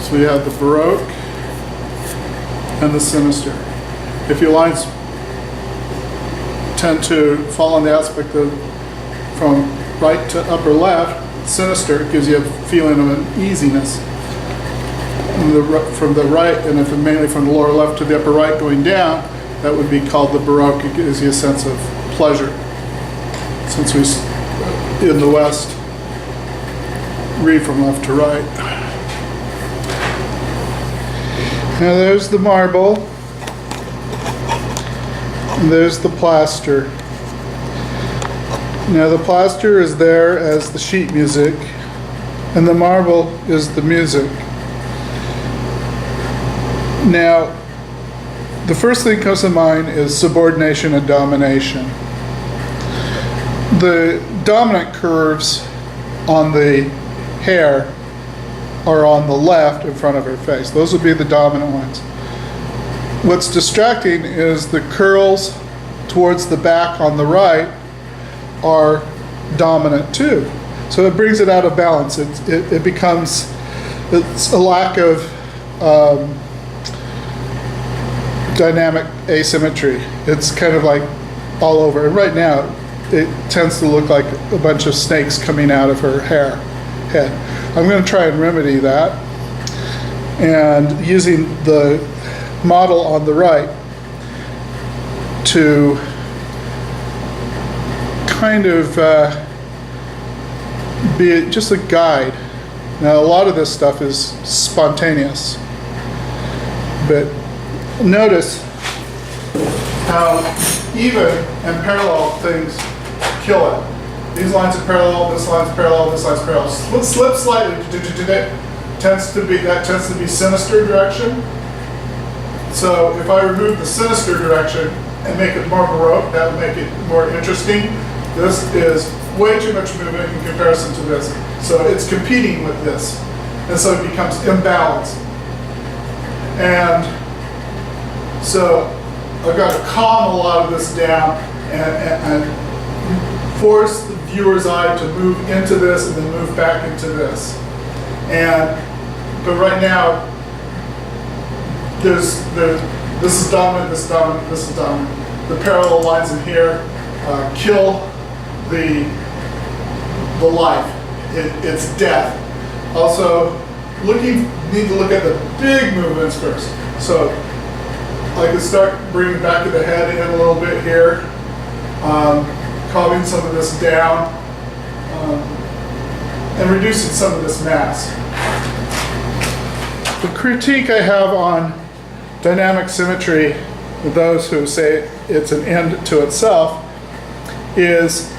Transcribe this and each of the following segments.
So we have the Baroque and the sinister. If your lines tend to fall on the aspect of from right to upper left, sinister gives you a feeling of an easiness. From the right, and if mainly from the lower left to the upper right going down, that would be called the Baroque. It gives you a sense of pleasure. Since we, in the West, read from left to right. Now there's the marble, and there's the plaster. Now the plaster is there as the sheet music, and the marble is the music. Now, the first thing that comes to mind is subordination and domination. The dominant curves on the hair are on the left in front of her face. Those would be the dominant ones. What's distracting is the curls towards the back on the right are dominant too. So it brings it out of balance. It becomes, it's a lack of dynamic asymmetry. It's kind of like all over. And right now, it tends to look like a bunch of snakes coming out of her head. I'm going to try and remedy that. And using the model on the right to kind of be just a guide. Now, a lot of this stuff is spontaneous, but notice how even and parallel things kill it. These lines are parallel, this line's parallel, this line's parallel. Slip slightly, tends to be sinister direction. So if I remove the sinister direction and make it more Baroque, that would make it more interesting. This is way too much movement in comparison to this. So it's competing with this. And so it becomes imbalanced. And so I've got to calm a lot of this down and force the viewer's eye to move into this and then move back into this. But right now, this is dominant, this is dominant, this is dominant. The parallel lines in here kill the life. It's death. Also, need to look at the big movements first. So I can start bringing back of the head in a little bit here, calming some of this down, and reducing some of this mass. The critique I have on dynamic symmetry, with those who say it's an end to itself, is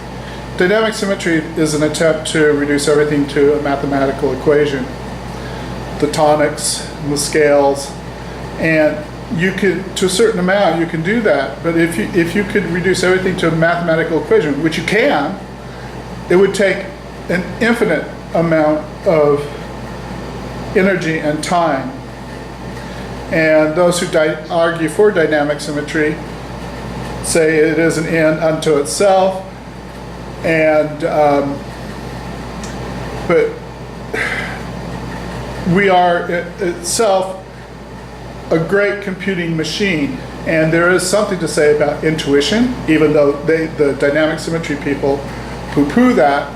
dynamic symmetry is an attempt to reduce everything to a mathematical equation. The tonics, and the scales, and you could, to a certain amount, you can do that. But if you could reduce everything to a mathematical equation, which you can, it would take an infinite amount of energy and time. And those who argue for dynamic symmetry say it is an end unto itself. And but we are itself a great computing machine, and there is something to say about intuition, even though the dynamic symmetry people poo-poo that.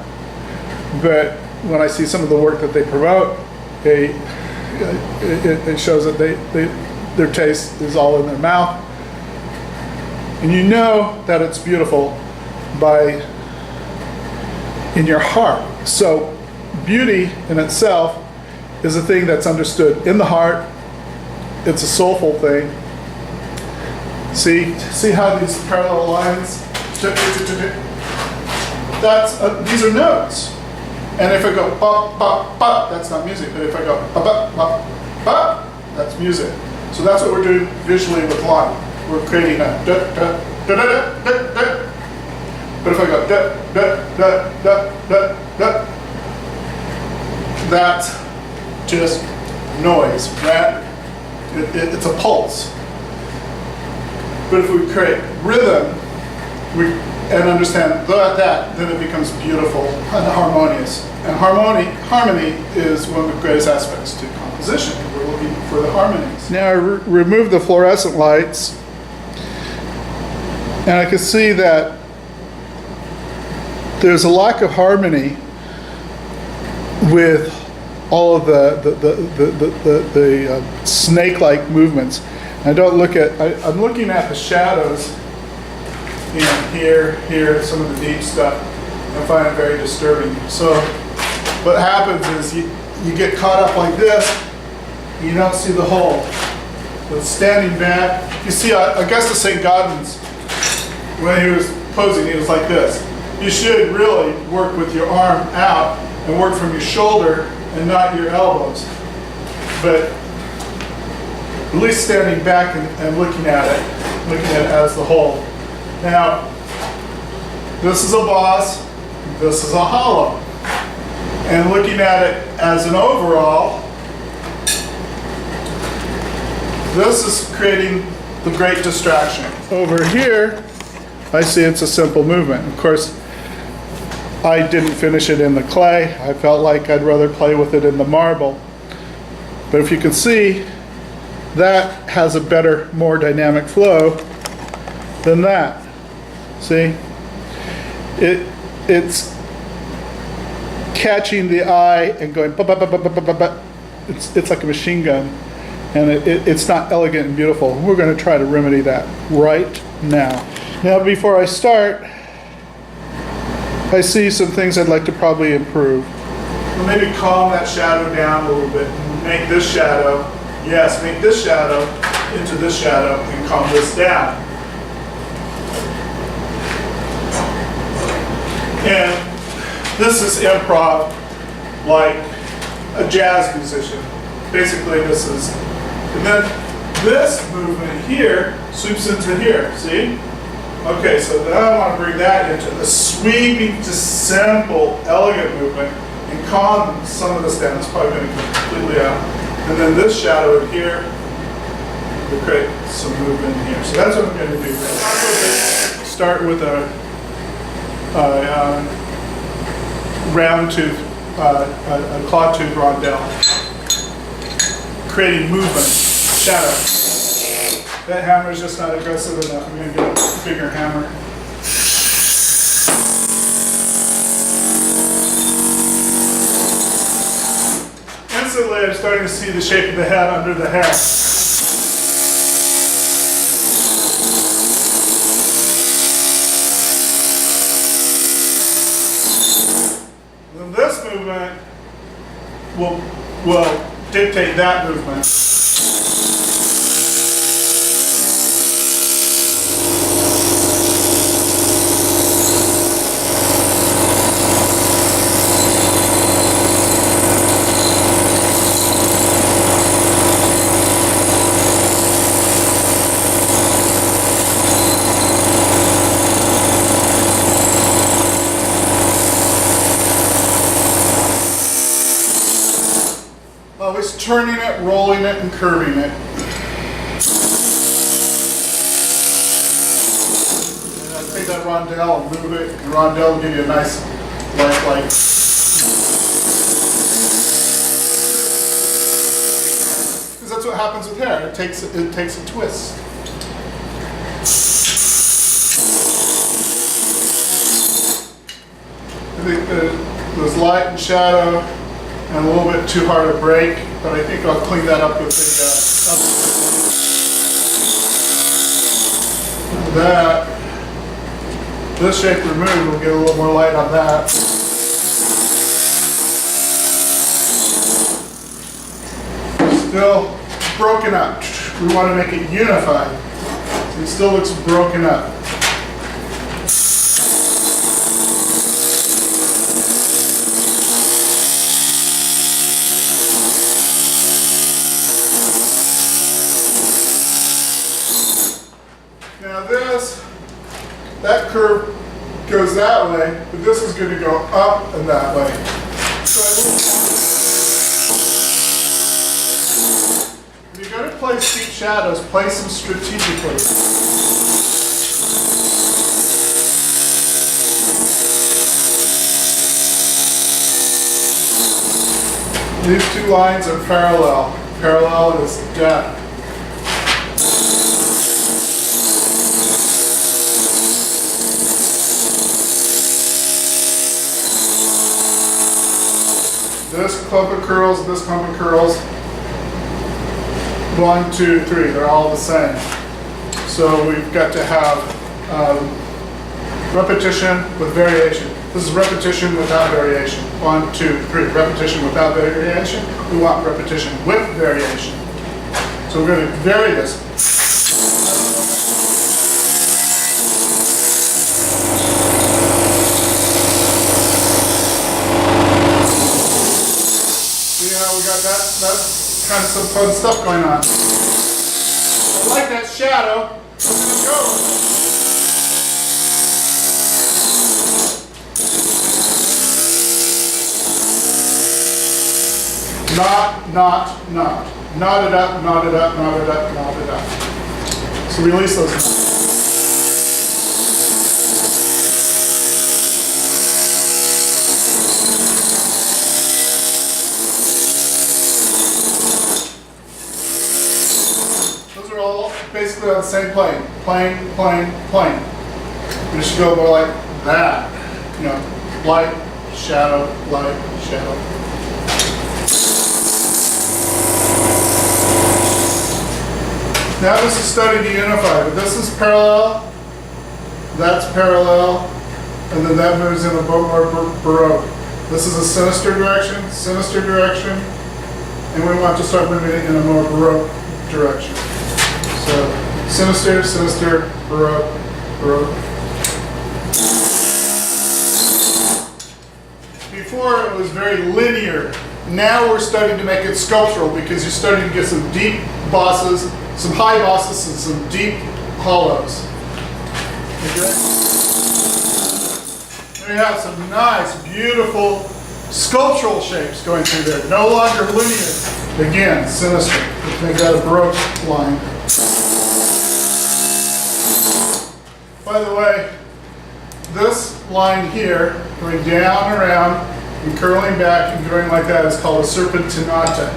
But when I see some of the work that they promote, it shows that their taste is all in their mouth, and you know that it's beautiful in your heart. So beauty in itself is a thing that's understood in the heart. It's a soulful thing. See how these parallel lines? These are notes. And if I go ba ba ba, that's not music. But if I go ba ba ba ba, that's music. So that's what we're doing visually with line. We're creating a da da da da da da. But if I go da da da da da da, that's just noise, right? It's a pulse. But if we create rhythm and understand that, then it becomes beautiful and harmonious. And harmony is one of the greatest aspects to composition. position. We're looking for the harmonies. Now I remove the fluorescent lights, and I can see that there's a lack of harmony with all of the snake-like movements. I don't look at, I'm looking at the shadows in here, some of the deep stuff. I find it very disturbing. So what happens is you get caught up like this, you don't see the whole. But standing back, you see Augustus St. Gaudens, when he was posing, he was like this. You should really work with your arm out and work from your shoulder and not your elbows. But at least standing back and looking at it as the whole. Now, this is a boss, this is a hollow. And looking at it as an overall, this is creating the great distraction. Over here, I see it's a simple movement. Of course, I didn't finish it in the clay. I felt like I'd rather play with it in the marble. But if you can see, that has a better, more dynamic flow than that. See? It's catching the eye and going, it's like a machine gun. And it's not elegant and beautiful. We're going to try to remedy that right now. Now, before I start, I see some things I'd like to probably improve. Well, maybe calm that shadow down a little bit. Make this shadow, yes, make this shadow into this shadow and calm this down. And this is improv like a jazz musician. Basically, this is, and then this movement here sweeps into here, see? Okay, so then I want to bring that into the sweeping to simple, elegant movement and calm some of this down. It's probably going to go completely out. And then this shadow in here will create some movement in here. So that's what I'm going to do. Start with a round tooth, a claw tooth rondelle, creating movement, shadow. That hammer is just not aggressive enough. I'm going to get a bigger hammer. Instantly, I'm starting to see the shape of the head under the hair. Then this movement will dictate that movement. Always turning it, rolling it, and curving it. And I take that rondelle and move it. The rondelle will give you a nice light. Because that's what happens with hair. It takes a twist. I think there's light and shadow. And a little bit too hard to break, but I think I'll clean that up with that. This shape removed, we'll get a little more light on that. Still broken up. We want to make it unified. So it still looks broken up. Now that curve goes that way, but this is going to go up and that way. So if you're going to place deep shadows, place them strategically. These two lines are parallel. Parallel is death. This clump of curls, this clump of curls. 1, 2, 3, they're all the same. So we've got to have repetition with variation. This is repetition without variation. 1, 2, 3. Repetition without variation. We want repetition with variation. So we're going to vary this. See how we got that? That's kind of some fun stuff going on. I like that shadow. Let's go. Knot. Knot it up, knot it up, knot it up, knot it up. So release those knots. Those are all basically on the same plane. Plane, plane, plane. We should go more like that. You know, light, shadow, light, shadow. Now this is study to unify, but this is parallel, that's parallel, and then that moves in a more Baroque. This is a sinister direction, and we want to start moving it in a more Baroque direction. So, sinister, sinister, Baroque, Baroque. Before it was very linear. Now we're starting to make it sculptural because you're starting to get some deep bosses, some high bosses, and some deep hollows. Okay? We have some nice, beautiful sculptural shapes going through there. No longer linear. Again, sinister. Let's make that a Baroque line. By the way, this line here, going down, around, and curling back and going like that is called a Serpitinata.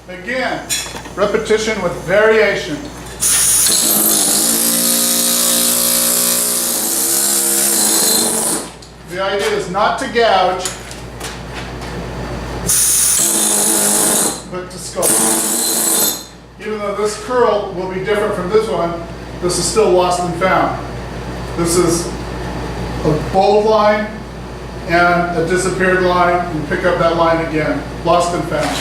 Again, repetition with variation. The idea is not to gouge, but to sculpt. Even though this curl will be different from this one, this is still lost and found. This is a bold line and a disappeared line, and pick up that line again. Lost and found.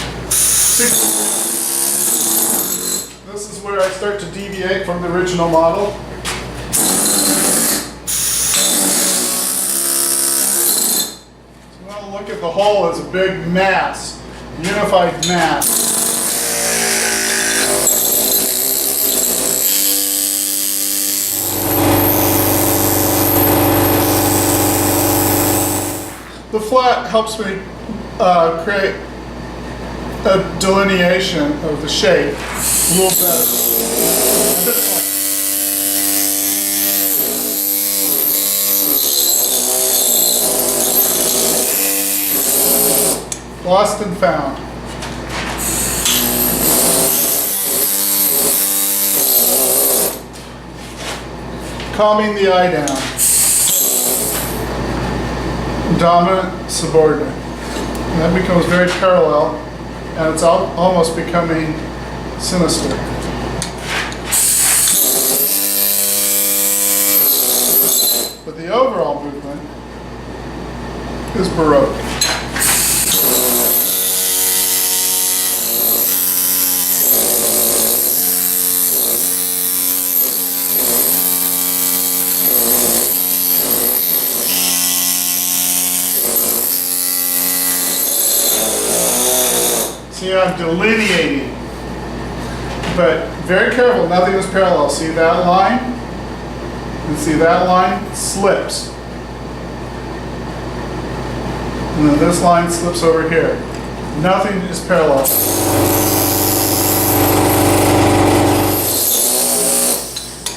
This is where I start to deviate from the original model. So I want to look at the whole as a big mass, unified mass. The flat helps me create a delineation of the shape a little better. Lost and found. Calming the eye down. Dominant, subordinate. And that becomes very parallel, and it's almost becoming sinister. But the overall movement is Baroque. See, I'm delineating, but very careful, nothing is parallel. See that line? And see that line slips. And then this line slips over here. Nothing is parallel.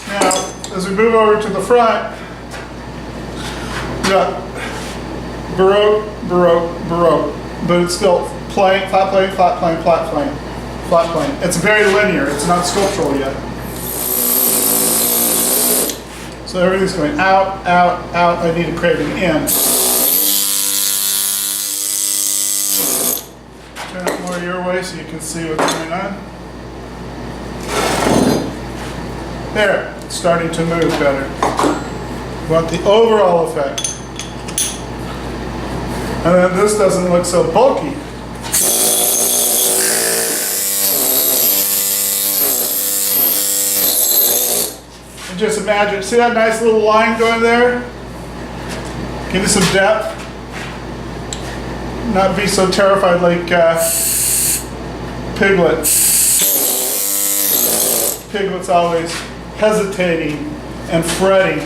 Now, as we move over to the front, we got Baroque, Baroque, Baroque. But it's still plane, flat plane, flat plane, flat plane, flat plane. It's very linear. It's not sculptural yet. So everything's going out, out, out. I need to create an in. Turn it more your way so you can see what's going on. There, it's starting to move better. We want the overall effect. And then this doesn't look so bulky. And just imagine, see that nice little line going there? Give it some depth. Not be so terrified like Piglet. Piglet's always hesitating and fretting.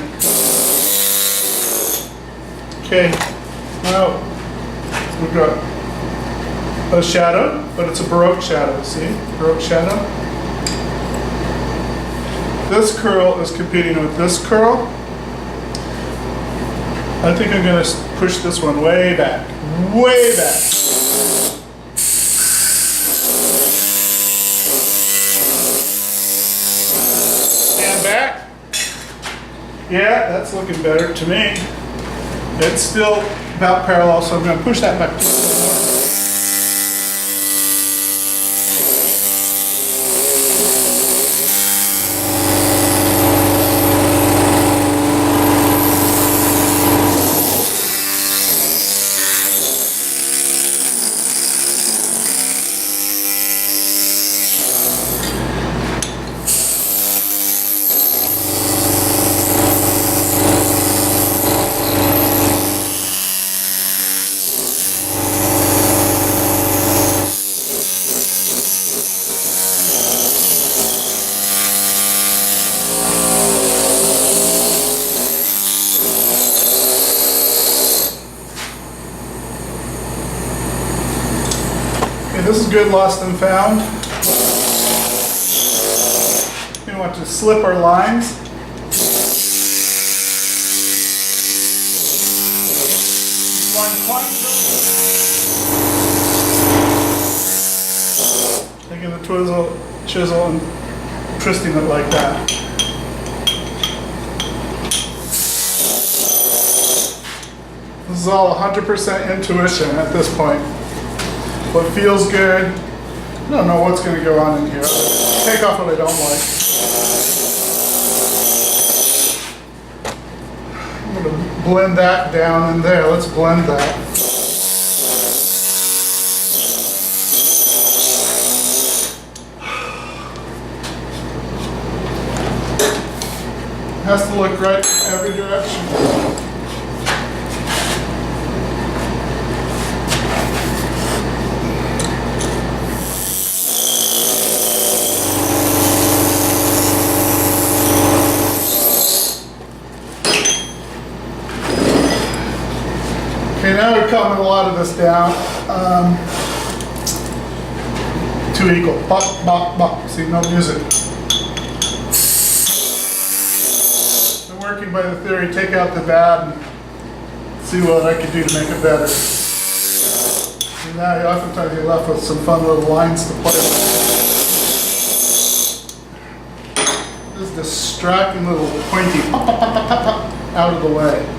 Okay, now we've got a shadow, but it's a Baroque shadow, see? Baroque shadow. This curl is competing with this curl. I think I'm going to push this one way back. Way back. Stand back. Yeah, that's looking better to me. It's still about parallel, so I'm going to push that back just a little more. This is good lost and found. We want to slip our lines. Taking the chisel and twisting it like that. This is all 100% intuition at this point. What feels good. I don't know what's going to go on in here. Take off what I don't like. I'm going to blend that down in there. Let's blend that. It has to look right in every direction. Okay, now we've calmed a lot of this down to equal. Bop, bop, bop. See, no music. I'm working by the theory, take out the bad and see what I can do to make it better. And now oftentimes you're left with some fun little lines to play with. This distracting little pointy pop, pop, pop, pop, pop, out of the way.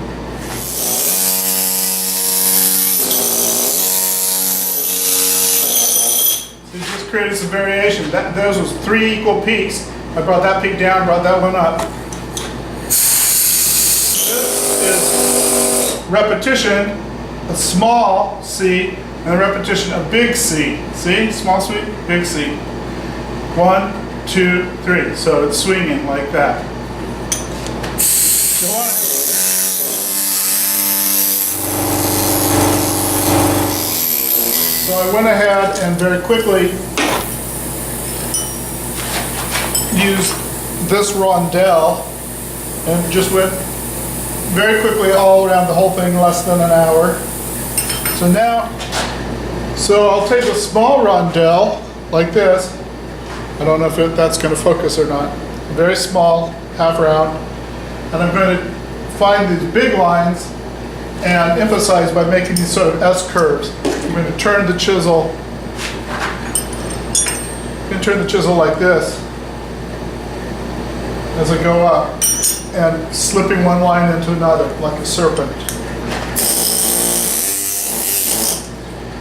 Created some variation. Those was 3 equal peaks. I brought that peak down, brought that one up. This is repetition, a small C, and a repetition, a big C. See? Small C, big C. 1, 2, 3. So it's swinging like that. Go on. So I went ahead and very quickly used this rondelle and just went very quickly all around the whole thing, less than an hour. So now, I'll take a small rondelle like this. I don't know if that's going to focus or not. Very small, half round. And I'm going to find these big lines and emphasize by making these sort of S curves. I'm going to turn the chisel. I'm going to turn the chisel like this as I go up, and slipping one line into another like a serpent.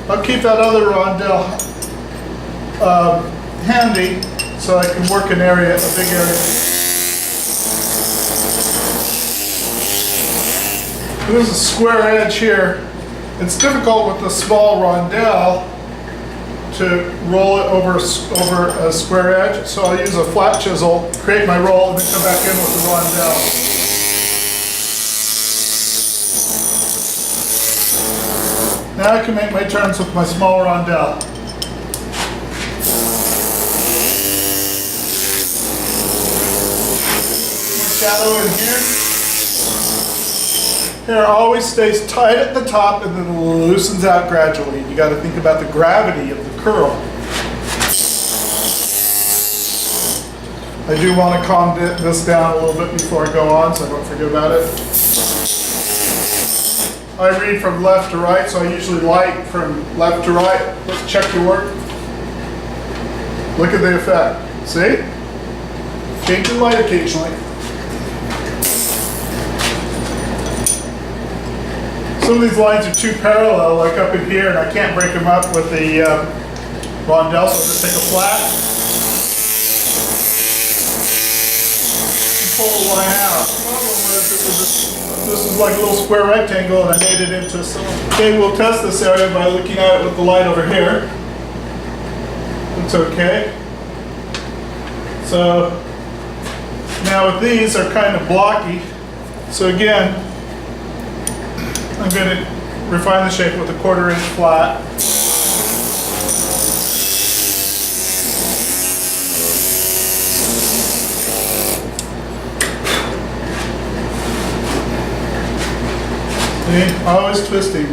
I'll keep that other rondelle handy so I can work an area, a big area. There's a square edge here. It's difficult with the small rondelle to roll it over a square edge, so I'll use a flat chisel, create my roll, and then come back in with the rondelle. Now I can make my turns with my small rondelle. Shadow in here. Hair always stays tight at the top and then loosens out gradually. You got to think about the gravity of the curl. I do want to calm this down a little bit before I go on, so I don't forget about it. I read from left to right, so I usually light from left to right. Let's check your work. Look at the effect. See? Change the light occasionally. Some of these lines are too parallel, like up in here, and I can't break them up with the rondelle, so I'll just take a flat and pull the line out. The problem was this is like a little square rectangle, and I made it into a cylinder. Okay, we'll test this area by looking at it with the light over here. It's okay. So now with these, they're kind of blocky. So again, I'm going to refine the shape with a 1/4 inch flat. See, always twisting.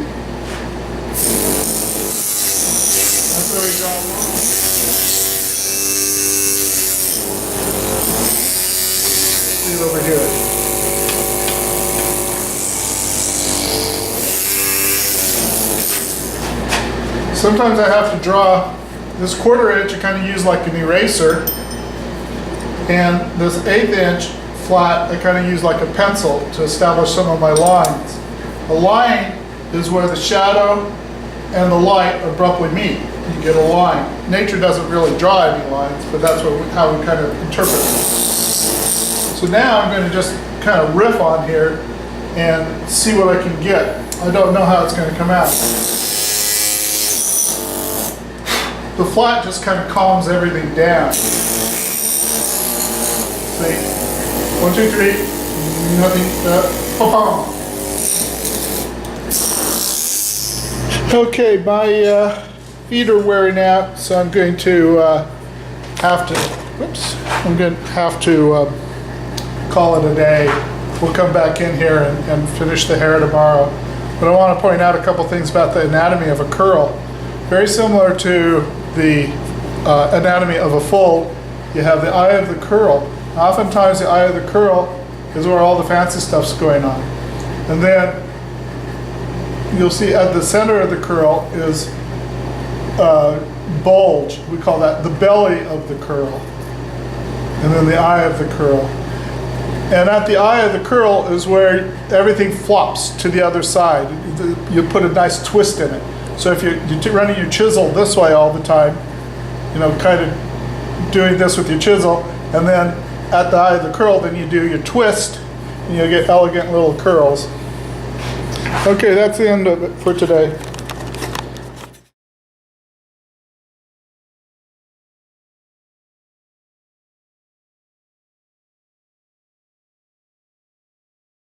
That's where we draw one. See it over here. Sometimes I have to draw this 1/4 inch, I kind of use like an eraser, and this 1/8 inch flat I kind of use like a pencil to establish some of my lines. A line is where the shadow and the light abruptly meet. You get a line. Nature doesn't really draw any lines, but that's how we kind of interpret it. So now I'm going to just kind of riff on here and see what I can get. I don't know how it's going to come out. The flat just kind of calms everything down. See? 1, 2, 3. Nothing. Okay, my feet are wearing out, so I'm going to have to. Whoops! I'm going to have to call it a day. We'll come back in here and finish the hair tomorrow. But I want to point out a couple things about the anatomy of a curl. Very similar to the anatomy of a fold, you have the eye of the curl. Oftentimes the eye of the curl is where all the fancy stuff's going on. And then you'll see at the center of the curl is bulge. We call that the belly of the curl. And then the eye of the curl. And at the eye of the curl is where everything flops to the other side. You put a nice twist in it. So if you're running your chisel this way all the time, you know, kind of doing this with your chisel, and then at the eye of the curl, then you do your twist, and you'll get elegant little curls. Okay, that's the end of it for today.